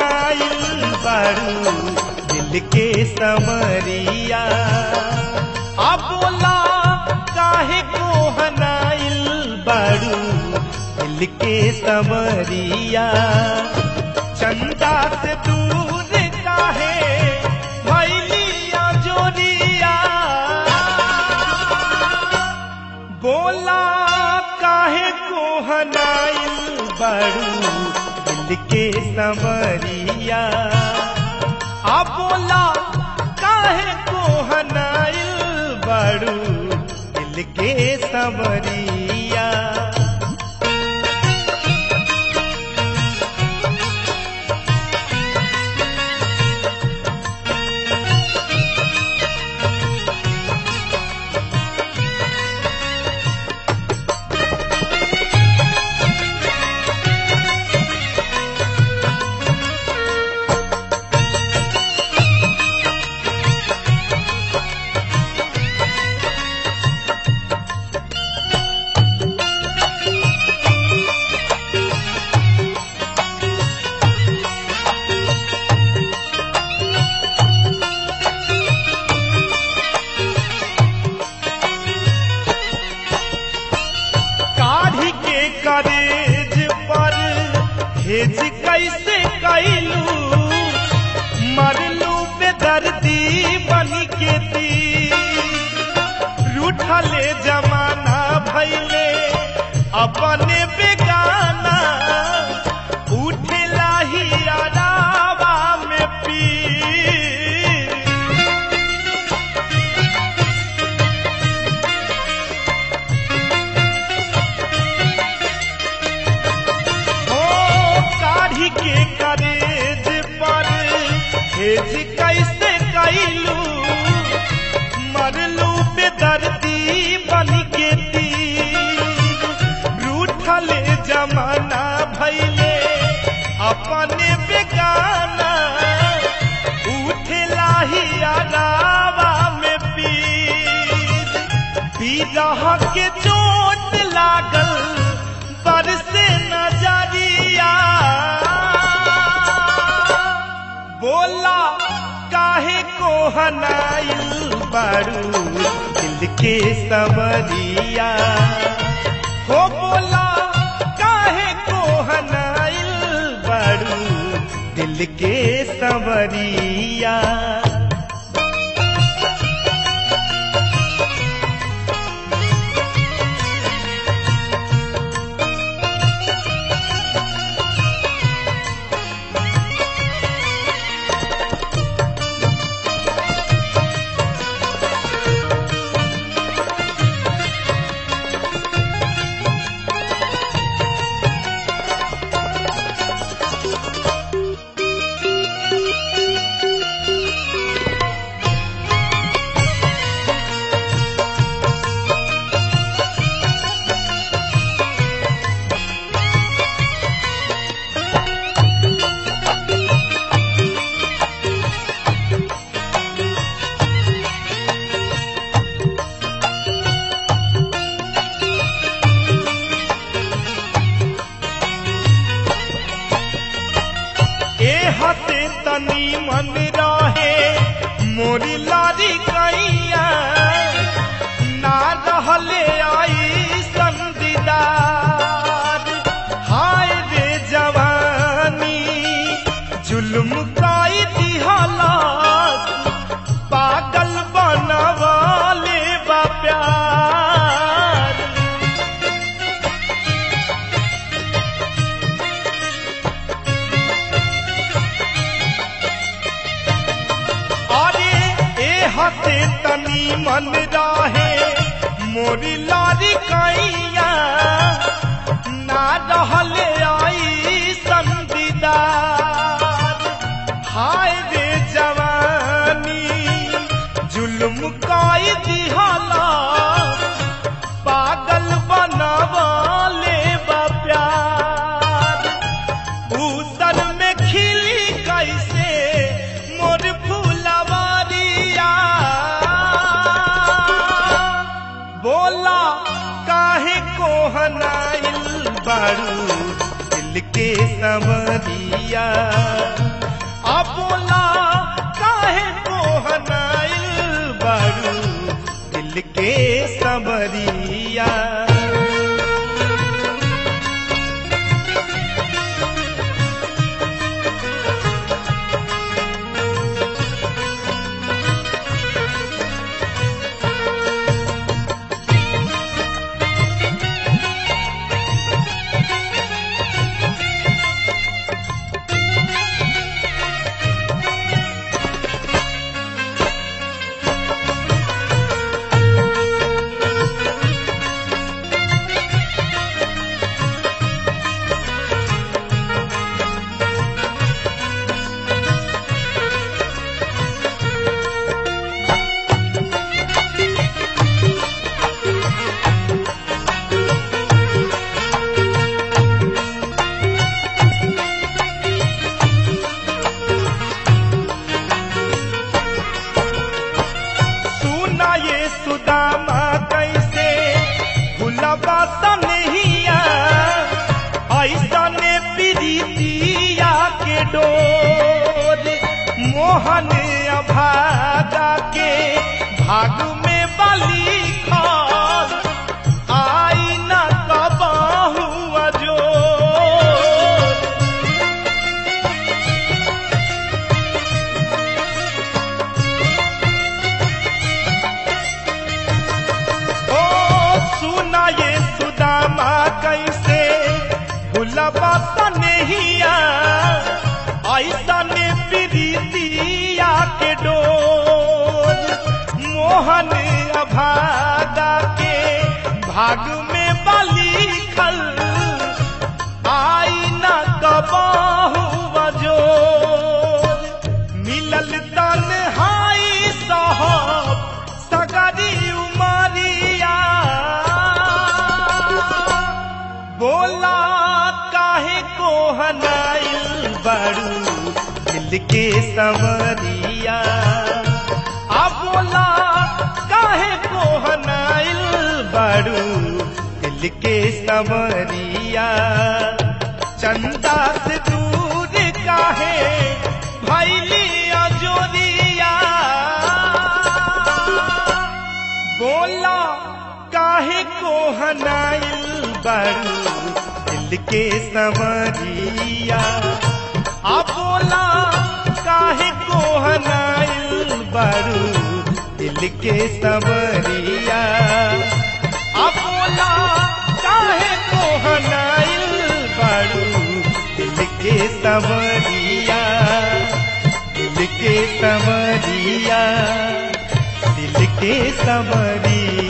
हनाइल बारू दिल के समरिया। आ बोला काहे को हनाइल बारू दिल के समरिया। चंदा से दूर काहे भैलिया जोरिया। बोला काहे को हनाइल बारू दिल के समरिया। आ बोला काहे को हनाइल बारू दिल के समरिया। करेज पर हेज कैसे कैलू मरलू बेदर्दी बनी के तीर। रूठले जमाना भैले अपने बेगाना उठेला ही अलावा में पीर। के करेज पर हेज कैसे कैलू मरलू बेदर्दी बनी के तीर। रूठले जमाना भैले अपने बेगाना उठेला ही अलावा में पीर। बिरह के चोट लागल बरसे नजरिया। बोला काहे को हनाइल बारू दिल के समरिया। हो बोला काहे को हनाइल बारू दिल के समरिया। हते तनी मन रहे मोरी लारी कैया। ना रहले आई संदीदार। हाय रे जवानी जुल्म काई दिहला पागल बनवाले बा प्यार। हते तनी मन रहे मोरी लारी कैया। ना रहले आई संदीदार। हाय रे जवानी जुल्म काई दिहला पागल बनवाले बा प्यार। ऊसर में खिली कैसे मोर फूलवारिया। बोला काहे को हनाइल बारू दिल के समरिया। दिल के संवरिया। सुदामा कैसे भुलबा तनहिया, ऐसा ने प्रीतिया के डोर। मोहन अभागा के भाग में बली खाल, आई न कबहू अजोर। सुना ये सुदामा कैसे भुलबा तनहिया, ऐसा ने प्रीतिया के डोर। मोहन अभागा के भाग में बली खल, आई न कबहू अजोर। मिलल तन्हाई साहब सगरी उमरिया, बोला काहे को हनाइल बड़ू दिल के संवरिया। आ बोला काहे को हनाइल बड़ू दिल के संवरिया। चंदा से दूर काहे भैली अजोरिया, बोला काहे को हनाइल बड़ू दिल के संवरिया। आ बोला काहे को हनाइल बड़ू दिल के संवरिया। आ बोला काहे को हनाइल बड़ू दिल के संवरिया। दिल के संवरिया, दिल के संवरिया।